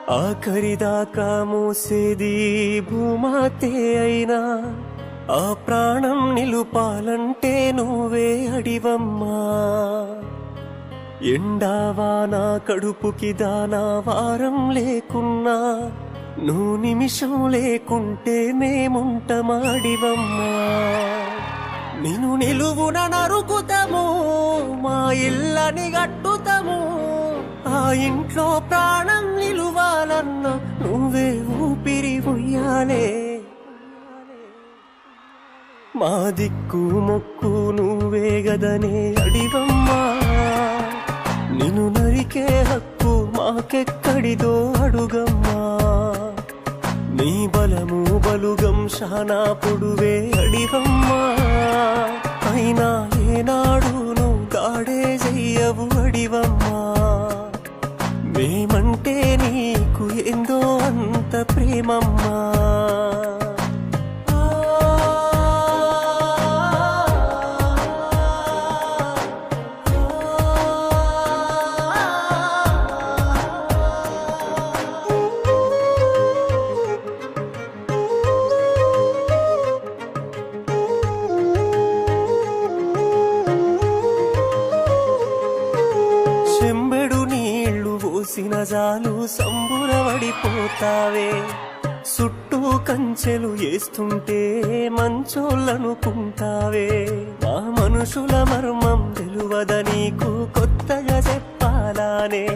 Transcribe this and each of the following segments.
ఆఖరిదాకా మోసేది భూమాతే అయినా ఆ ప్రాణం నిలుపాలంటే నువ్వే అడివమ్మా. ఎండావాన కడుపుకి దానా వారం లేకున్నా నువ్వు నిమిషం లేకుంటే మేముంటమాడివమ్మా. నిన్ను నిలువున నరుకుతాము, మా ఇళ్ళని గట్టుతాము. ఆ ఇంట్లో ప్రాణం నిలువాలన్నా నువ్వే ఊపిరి ఉయ్యాలే. మా దిక్కు మొక్కు నువ్వే గదనే అడివమ్మా. నిన్ను నరికే హక్కు మాకెక్కడిదో అడుగమ్మా. నీ బలము బలుగం శానా పొడువే అడివమ్మా. అయినా ఏనాడు నువ్వు గాడే చెయ్యవు అడివమ్మా. మేమంటే నీకు ఏందో అంత ప్రేమమ్మా. చెంబెడు నీళ్లు పోసిన జాలు సంబురపడిపోతావే. చుట్టూ కంచెలు వేస్తుంటే మంచోళ్ళనుకుంటావే. మా మనుషుల మర్మం తెలువద నీకు కొత్తగా చెప్పాలానే.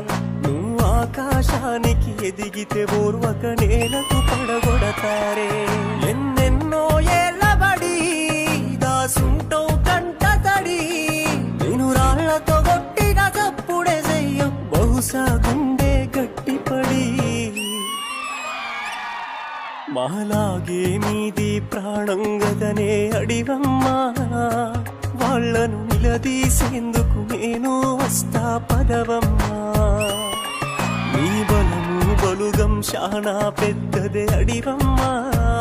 నువ్వు ఆకాశానికి ఎదిగితే ఓర్వక నేలకు పడగొడతారే. ఎన్నెన్నో ఏళ్ళబడి దాసుంటో కంట తడి. నేను రాళ్లతో కొట్టిన తప్పుడే చెయ్యం బహుశా గుండె గట్టిపడి. మాలాగే మీది ప్రాణం గదనే అడివమ్మా. వాళ్లను నిలదీసేందుకు నేను వస్తా పదవమ్మా. నీ బలము బలుగం శానా పెద్దదే అడివమ్మా.